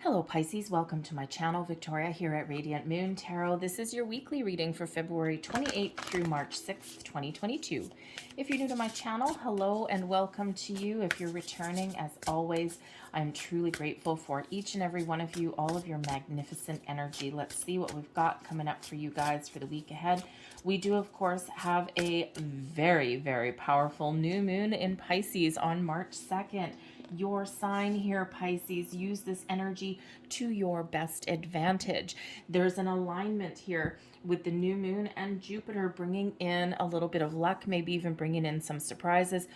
Hello Pisces, welcome to my channel. Victoria here at Radiant Moon Tarot. This is your weekly reading for February 28th through March 6th, 2022. If you're new to my channel, hello and welcome to you. If you're returning, as always, I'm truly grateful for each and every one of you, all of your magnificent energy. Let's see what we've got coming up for you guys for the week ahead. We do, of course, have a very, very powerful new moon in Pisces on March 2nd. Your sign here, Pisces. Use this energy to your best advantage. There's an alignment here with the new moon and Jupiter bringing in a little bit of luck, maybe even bringing in some surprises.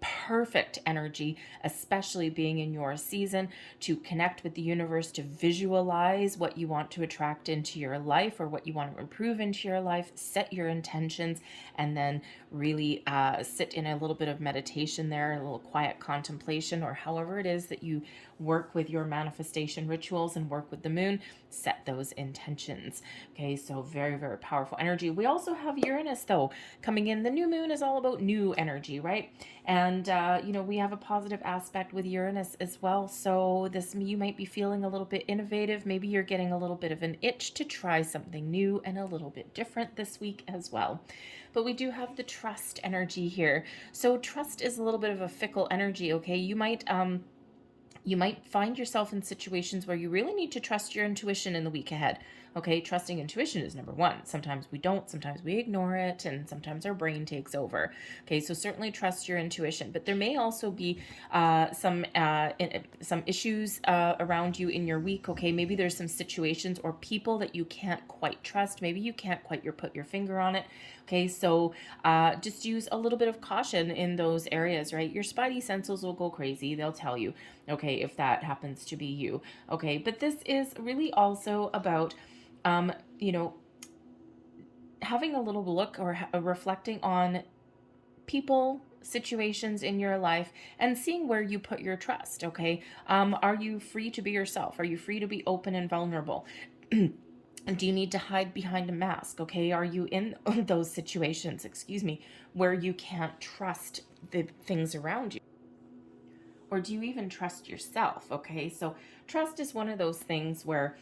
Perfect energy, especially being in your season, to connect with the universe, to visualize what you want to attract into your life or what you want to improve into your life, set your intentions, and then really sit in a little bit of meditation there, a little quiet contemplation, or however it is that you work with your manifestation rituals and work with the moon, set those intentions. Okay, so very, very powerful energy. We also have Uranus, though, coming in. The new moon is all about new energy, right? And, we have a positive aspect with Uranus as well. So you might be feeling a little bit innovative. Maybe you're getting a little bit of an itch to try something new and a little bit different this week as well. But we do have the trust energy here. So trust is a little bit of a fickle energy, okay? You might find yourself in situations where you really need to trust your intuition in the week ahead. Okay, trusting intuition is number one. Sometimes we don't, sometimes we ignore it, and sometimes our brain takes over. Okay, so certainly trust your intuition, but there may also be some issues around you in your week. Okay, maybe there's some situations or people that you can't quite trust. Maybe you can't quite put your finger on it. Okay, so just use a little bit of caution in those areas, right? Your spidey senses will go crazy. They'll tell you, okay, if that happens to be you. Okay, but this is really also about having a little look or reflecting on people, situations in your life, and seeing where you put your trust. Okay, are you free to be yourself? Are you free to be open and vulnerable? Do you need to hide behind a mask? Okay, are you in those situations, where you can't trust the things around you? Or do you even trust yourself? Okay, so trust is one of those things where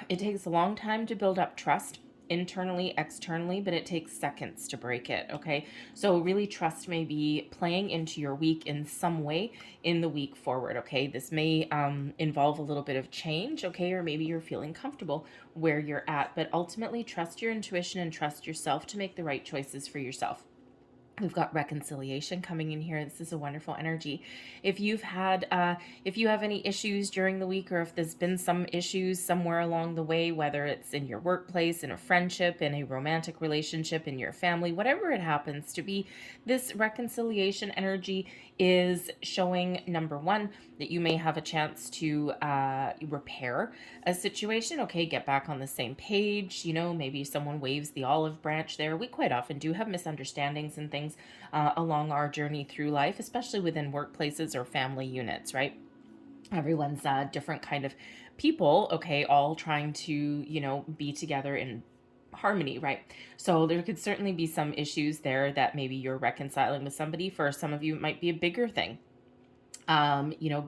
it takes a long time to build up trust, internally, externally, but it takes seconds to break it. Okay, so really trust may be playing into your week in some way in the week forward. Okay, this may involve a little bit of change. Okay, or maybe you're feeling comfortable where you're at, but ultimately trust your intuition and trust yourself to make the right choices for yourself. We've got reconciliation coming in here. This is a wonderful energy. If you have any issues during the week, or if there's been some issues somewhere along the way, whether it's in your workplace, in a friendship, in a romantic relationship, in your family, whatever it happens to be, this reconciliation energy is showing, number one, that you may have a chance to repair a situation. Okay, get back on the same page. Maybe someone waves the olive branch there. We quite often do have misunderstandings and things along our journey through life, especially within workplaces or family units, right? Everyone's different kind of people, okay, all trying to, be together in harmony, right? So there could certainly be some issues there that maybe you're reconciling with somebody. For some of you, it might be a bigger thing.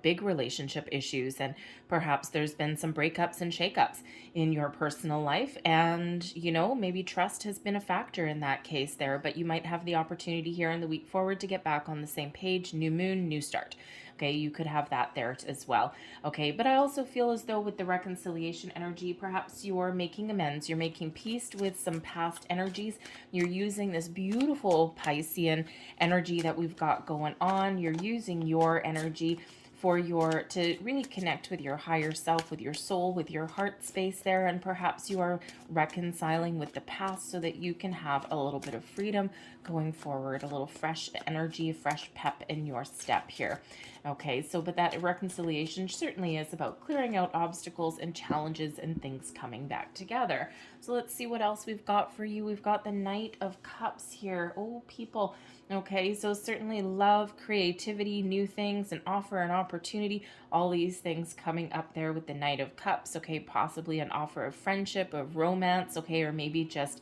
Big relationship issues, and perhaps there's been some breakups and shakeups in your personal life, and maybe trust has been a factor in that case there, but you might have the opportunity here in the week forward to get back on the same page. New moon, new start. Okay, you could have that there as well. Okay, but I also feel as though with the reconciliation energy, perhaps you're making amends, you're making peace with some past energies. You're using this beautiful Piscean energy that we've got going on. You're using your energy to really connect with your higher self, with your soul, with your heart space there, and perhaps you are reconciling with the past so that you can have a little bit of freedom going forward, a little fresh energy, fresh pep in your step here. Okay, so but that reconciliation certainly is about clearing out obstacles and challenges and things coming back together. So let's see what else we've got for you. We've got the Knight of Cups here. Oh, people. Okay, so certainly love, creativity, new things, an offer, an opportunity, all these things coming up there with the Knight of Cups. Okay, possibly an offer of friendship, of romance, okay, or maybe just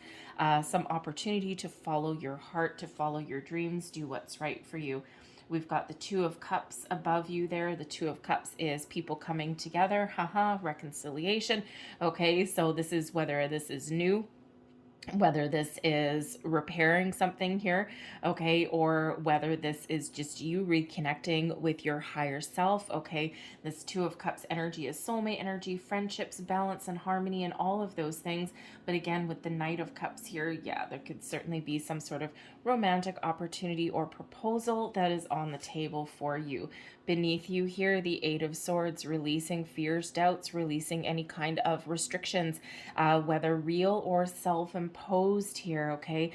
some opportunity to follow your heart, to follow your dreams, do what's right for you. We've got the Two of Cups above you there. The Two of Cups is people coming together, haha, reconciliation. Okay, so this is whether this is new, whether this is repairing something here, okay, or whether this is just you reconnecting with your higher self, okay. This Two of Cups energy is soulmate energy, friendships, balance and harmony, and all of those things. But again, with the Knight of Cups here, yeah, there could certainly be some sort of romantic opportunity or proposal that is on the table for you. Beneath you here, the Eight of Swords, releasing fears, doubts, releasing any kind of restrictions, whether real or self-imposed here, okay?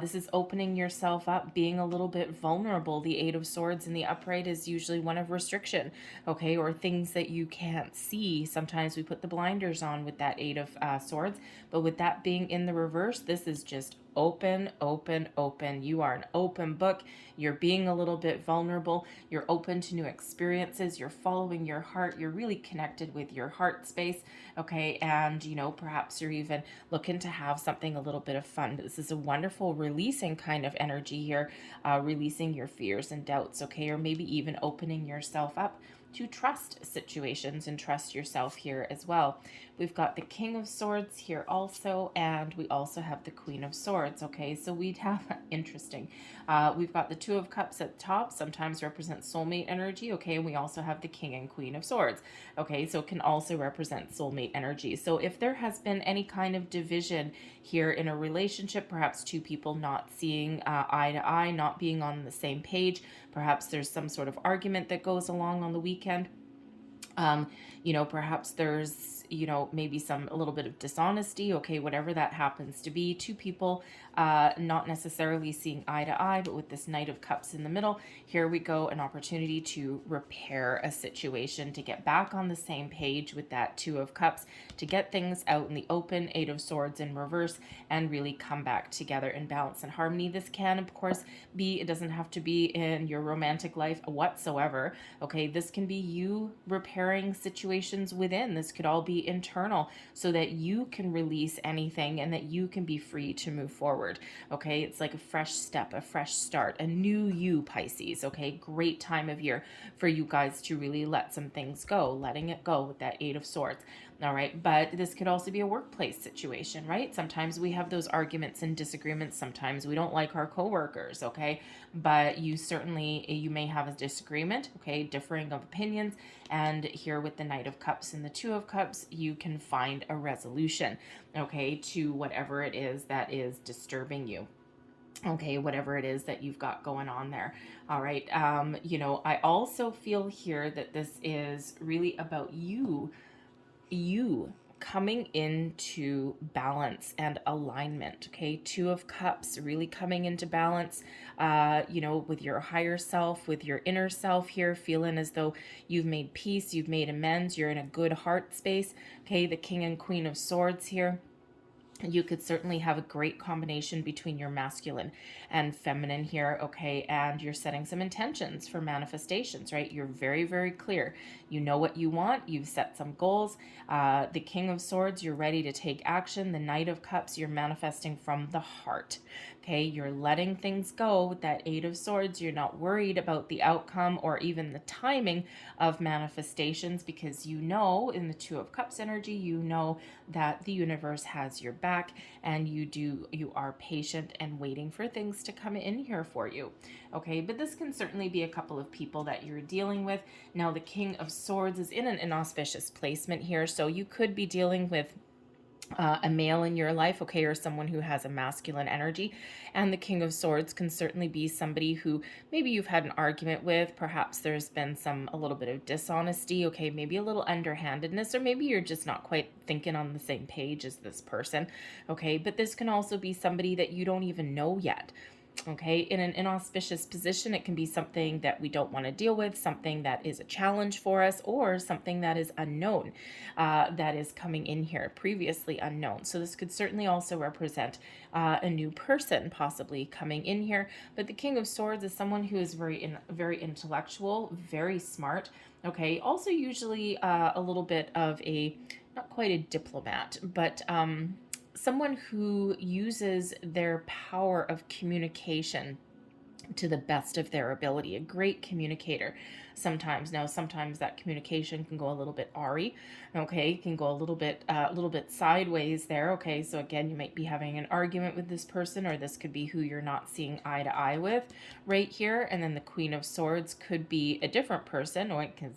This is opening yourself up, being a little bit vulnerable. The Eight of Swords in the upright is usually one of restriction, okay, or things that you can't see. Sometimes we put the blinders on with that Eight of Swords, but with that being in the reverse, this is just open, open, open. You are an open book. You're being a little bit vulnerable. You're open to new experiences. You're following your heart. You're really connected with your heart space, okay? And, you know, perhaps you're even looking to have something a little bit of fun. This is a wonderful releasing kind of energy here, releasing your fears and doubts, okay? Or maybe even opening yourself up to trust situations and trust yourself here as well. We've got the King of Swords here also, and we also have the Queen of Swords, okay? So we'd have, interesting, we've got the Two of Cups at the top, sometimes represent soulmate energy, okay? And we also have the King and Queen of Swords, okay? So it can also represent soulmate energy. So if there has been any kind of division here in a relationship, perhaps two people not seeing eye to eye, not being on the same page, perhaps there's some sort of argument that goes along on the weekend, you know, perhaps there's, you know, maybe a little bit of dishonesty, okay, whatever that happens to be. Two people not necessarily seeing eye to eye, but with this Knight of Cups in the middle, here we go, an opportunity to repair a situation, to get back on the same page with that Two of Cups, to get things out in the open, Eight of Swords in reverse, and really come back together in balance and harmony. This can, of course, be, it doesn't have to be in your romantic life whatsoever, okay? This can be you repairing situations within. This could all be internal so that you can release anything and that you can be free to move forward, okay? It's like a fresh step, a fresh start, a new you, Pisces, okay? Great time of year for you guys to really let some things go, letting it go with that Eight of Swords. All right, but this could also be a workplace situation, right? Sometimes we have those arguments and disagreements. Sometimes we don't like our coworkers, okay? But you may have a disagreement, okay? Differing of opinions. And here with the Knight of Cups and the Two of Cups, you can find a resolution, okay, to whatever it is that is disturbing you. Okay, whatever it is that you've got going on there. All right. You know, I also feel here that this is really about you coming into balance and alignment, okay? Two of Cups really coming into balance, you know, with your higher self, with your inner self here, feeling as though you've made peace, you've made amends, you're in a good heart space, okay? The King and Queen of Swords here. You could certainly have a great combination between your masculine and feminine here, okay? And you're setting some intentions for manifestations, right? You're very, very clear. You know what you want. You've set some goals. The King of Swords, you're ready to take action. The Knight of Cups, you're manifesting from the heart, okay? You're letting things go with that Eight of Swords. You're not worried about the outcome or even the timing of manifestations because you know in the Two of Cups energy, you know that the universe has your back and you are patient and waiting for things to come in here for you, okay? But this can certainly be a couple of people that you're dealing with. Now the King of Swords is in an inauspicious placement here, so you could be dealing with a male in your life, okay, or someone who has a masculine energy. And the King of Swords can certainly be somebody who maybe you've had an argument with. Perhaps there's been a little bit of dishonesty, okay, maybe a little underhandedness, or maybe you're just not quite thinking on the same page as this person, okay? But this can also be somebody that you don't even know yet. Okay, in an inauspicious position, it can be something that we don't want to deal with, something that is a challenge for us, or something that is unknown, that is coming in here, previously unknown. So this could certainly also represent a new person possibly coming in here. But the King of Swords is someone who is very intellectual, very smart. Okay, also usually a little bit of not quite a diplomat, but someone who uses their power of communication to the best of their ability. A great communicator sometimes. Now, sometimes that communication can go a little bit awry, okay? Can go a little bit sideways there, okay? So again, you might be having an argument with this person, or this could be who you're not seeing eye to eye with right here. And then the Queen of Swords could be a different person, or it can,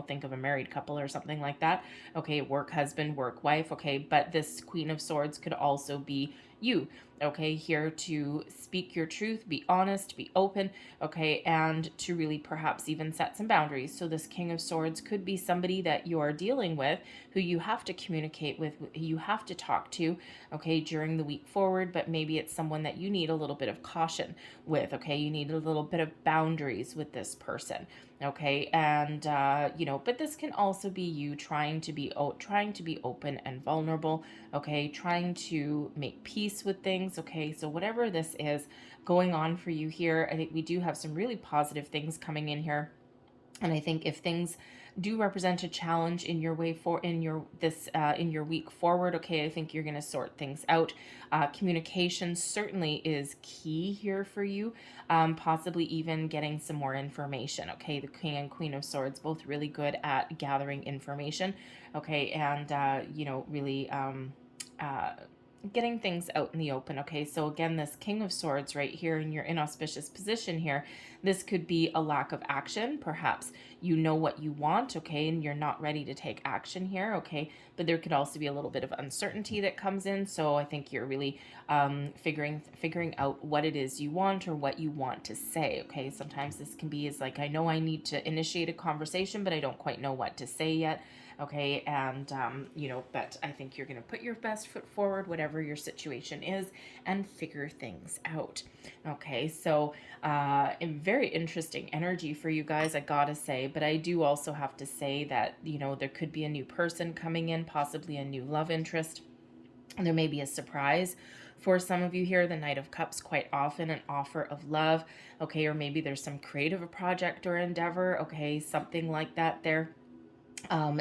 think of a married couple or something like that. Okay, work husband, work wife, okay? But this Queen of Swords could also be you, okay, here to speak your truth, be honest, be open, okay, and to really perhaps even set some boundaries. So this King of Swords could be somebody that you're dealing with, who you have to communicate with, who you have to talk to, okay, during the week forward, but maybe it's someone that you need a little bit of caution with, okay, you need a little bit of boundaries with this person, okay, and but this can also be you trying to be open and vulnerable, okay, trying to make peace with things, okay. So whatever this is going on for you here, I think we do have some really positive things coming in here. And I think if things do represent a challenge in your in your week forward, okay, I think you're going to sort things out. Communication certainly is key here for you. Possibly even getting some more information. Okay, the King and Queen of Swords both really good at gathering information. Okay, and really. Getting things out in the open. Okay, so again, this King of Swords right here in your inauspicious position here, this could be a lack of action. Perhaps you know what you want, okay, and you're not ready to take action here, okay, but there could also be a little bit of uncertainty that comes in. So I think you're really figuring out what it is you want, or what you want to say, okay. Sometimes this can be is like, I know I need to initiate a conversation, but I don't quite know what to say yet, okay, and but I think you're going to put your best foot forward, whatever your situation is, and figure things out. Okay, so a very interesting energy for you guys, I gotta say, but I do also have to say that there could be a new person coming in, possibly a new love interest, and there may be a surprise for some of you here. The Knight of Cups, quite often an offer of love, okay, or maybe there's some creative project or endeavor, okay, something like that there.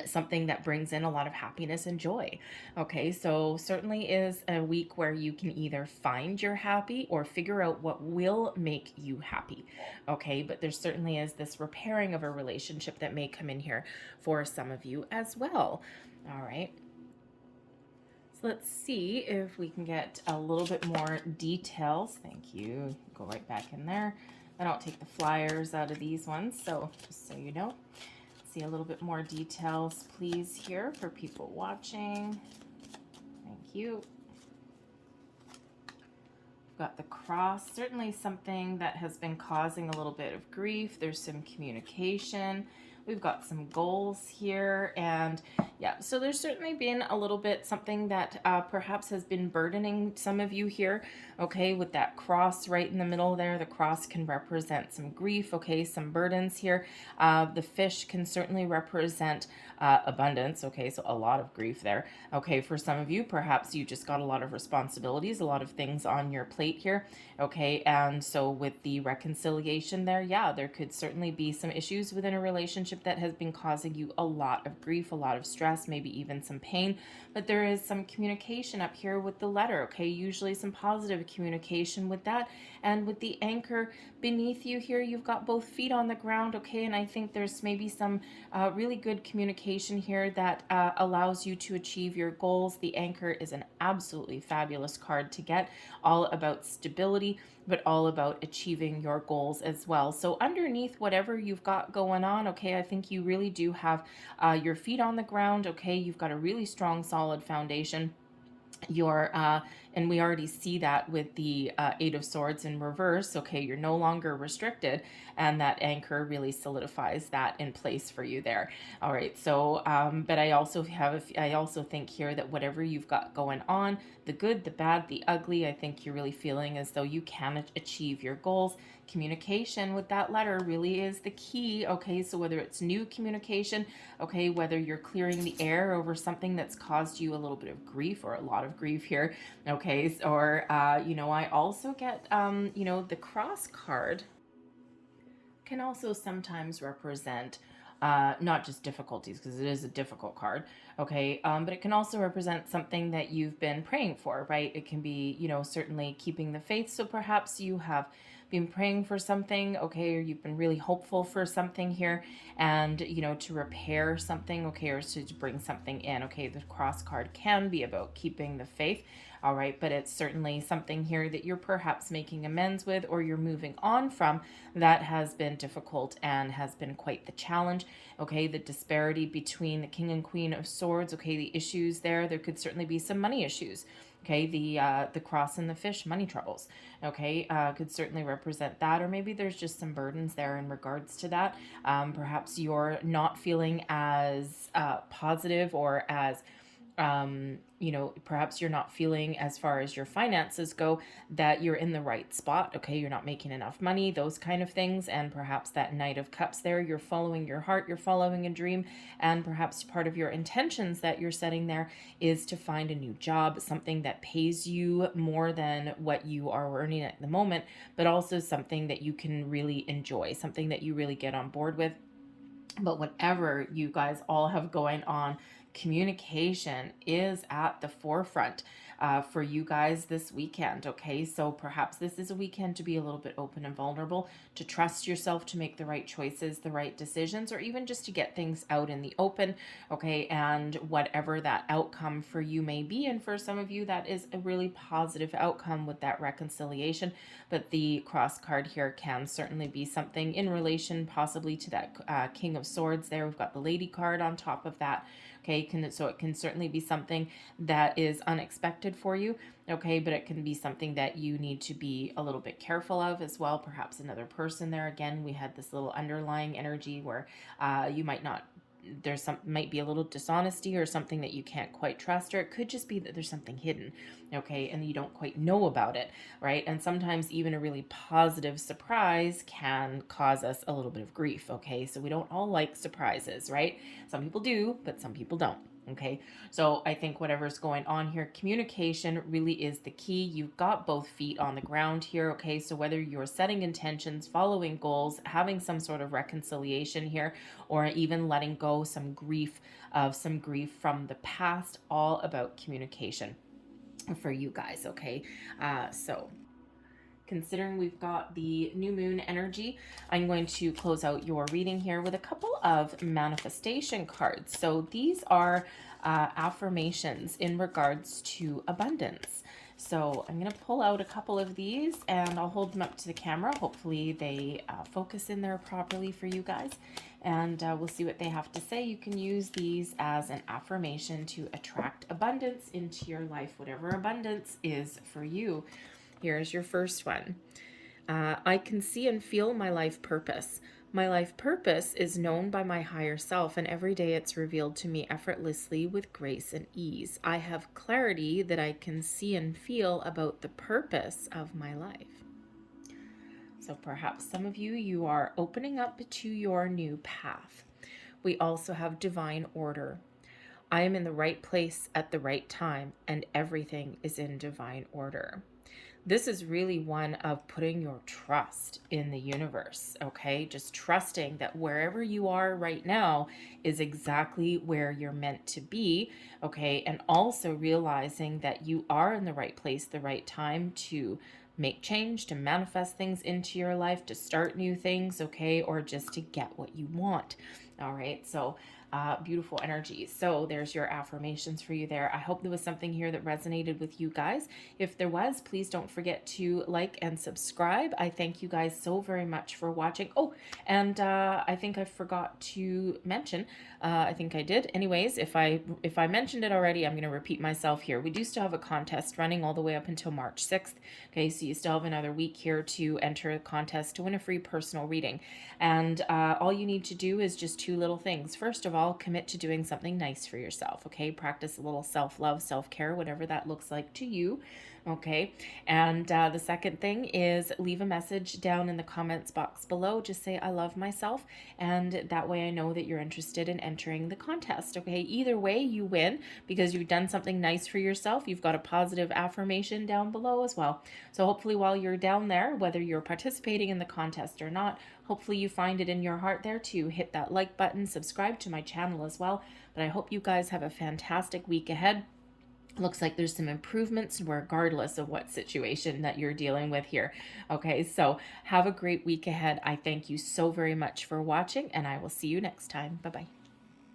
Something that brings in a lot of happiness and joy. Okay, so certainly is a week where you can either find your happy or figure out what will make you happy. Okay, but there certainly is this repairing of a relationship that may come in here for some of you as well. All right. So let's see if we can get a little bit more details. Thank you. Go right back in there. I don't take the flyers out of these ones, so just so you know. See a little bit more details, please, here for people watching. Thank you. We've got the cross, certainly something that has been causing a little bit of grief. There's some communication. We've got some goals here, and yeah, so there's certainly been a little bit something that perhaps has been burdening some of you here, okay, with that cross right in the middle there. The cross can represent some grief, okay, some burdens here. The fish can certainly represent abundance, okay, so a lot of grief there, okay. For some of you, perhaps you just got a lot of responsibilities, a lot of things on your plate here, okay, and so with the reconciliation there, yeah, there could certainly be some issues within a relationship that has been causing you a lot of grief, a lot of stress, maybe even some pain, but there is some communication up here with the letter, okay, usually some positive communication with that. And with the anchor beneath you here, you've got both feet on the ground, okay, and I think there's maybe some really good communication here that allows you to achieve your goals. The anchor is an absolutely fabulous card to get, all about stability, but all about achieving your goals as well. So underneath whatever you've got going on, okay, I think you really do have your feet on the ground, okay, you've got a really strong, solid foundation. And we already see that with the Eight of Swords in reverse, okay, you're no longer restricted, and that anchor really solidifies that in place for you there. All right, so but I also think here that whatever you've got going on, the good, the bad, the ugly, I think you're really feeling as though you can achieve your goals. Communication with that letter really is the key, okay, so whether it's new communication, okay, whether you're clearing the air over something that's caused you a little bit of grief or a lot of grief here, okay, or I also get the cross card can also sometimes represent not just difficulties, because it is a difficult card, okay, but it can also represent something that you've been praying for, right? It can be, certainly keeping the faith. So perhaps you have been praying for something, okay, or you've been really hopeful for something here, and, you know, to repair something, okay, or to bring something in, okay. The cross card can be about keeping the faith, all right, but it's certainly something here that you're perhaps making amends with, or you're moving on from, that has been difficult and has been quite the challenge, okay. The disparity between the King and Queen of Swords, okay, the issues there could certainly be some money issues, okay. The cross and the fish, money troubles, okay, could certainly represent that. Or maybe there's just some burdens there in regards to that. Perhaps you're not feeling as positive, or as you know, perhaps you're not feeling, as far as your finances go, that you're in the right spot, okay. You're not making enough money, those kind of things. And perhaps that Knight of Cups there, you're following your heart, you're following a dream, and perhaps part of your intentions that you're setting there is to find a new job, something that pays you more than what you are earning at the moment, but also something that you can really enjoy, something that you really get on board with. But whatever you guys all have going on, communication is at the forefront for you guys this weekend, okay? So perhaps this is a weekend to be a little bit open and vulnerable, to trust yourself to make the right choices, the right decisions, or even just to get things out in the open, okay? And whatever that outcome for you may be, and for some of you that is a really positive outcome with that reconciliation. But the cross card here can certainly be something in relation possibly to that King of Swords there. We've got the Lady card on top of that, okay. So it can certainly be something that is unexpected for you, okay, but it can be something that you need to be a little bit careful of as well. Perhaps another person there. Again, we had this little underlying energy where you might not, might be a little dishonesty or something that you can't quite trust, or it could just be that there's something hidden, okay, and you don't quite know about it, right? And sometimes even a really positive surprise can cause us a little bit of grief, okay? So we don't all like surprises, right? Some people do, but some people don't. Okay, so I think whatever's going on here, communication really is the key. You've got both feet on the ground here, okay? So whether you're setting intentions, following goals, having some sort of reconciliation here, or even letting go some grief from the past, all about communication for you guys, okay? So considering we've got the new moon energy, I'm going to close out your reading here with a couple of manifestation cards. So these are affirmations in regards to abundance. So I'm going to pull out a couple of these and I'll hold them up to the camera. Hopefully they focus in there properly for you guys. And we'll see what they have to say. You can use these as an affirmation to attract abundance into your life, whatever abundance is for you. Here's your first one. I can see and feel my life purpose. My life purpose is known by my higher self, and every day it's revealed to me effortlessly with grace and ease. I have clarity that I can see and feel about the purpose of my life. So perhaps some of you are opening up to your new path. We also have divine order. I am in the right place at the right time, and everything is in divine order. This is really one of putting your trust in the universe, okay? Just trusting that wherever you are right now is exactly where you're meant to be, okay? And also realizing that you are in the right place, the right time to make change, to manifest things into your life, to start new things, okay? Or just to get what you want, all right? So beautiful energy. So there's your affirmations for you there. I hope there was something here that resonated with you guys. If there was, please don't forget to like and subscribe. I thank you guys so very much for watching. Oh, and I think I forgot to mention, I think I did. Anyways, if I mentioned it already, I'm going to repeat myself here. We do still have a contest running all the way up until March 6th. Okay, so you still have another week here to enter a contest to win a free personal reading. And all you need to do is just two little things. First of all, commit to doing something nice for yourself, okay? Practice a little self-love, self-care, whatever that looks like to you, okay? And the second thing is leave a message down in the comments box below. Just say, I love myself, and that way I know that you're interested in entering the contest, okay? Either way, you win because you've done something nice for yourself. You've got a positive affirmation down below as well. So hopefully while you're down there, whether you're participating in the contest or not, hopefully you find it in your heart there to hit that like button, subscribe to my channel as well. But I hope you guys have a fantastic week ahead. Looks like there's some improvements regardless of what situation that you're dealing with here. Okay, so have a great week ahead. I thank you so very much for watching, and I will see you next time. Bye-bye.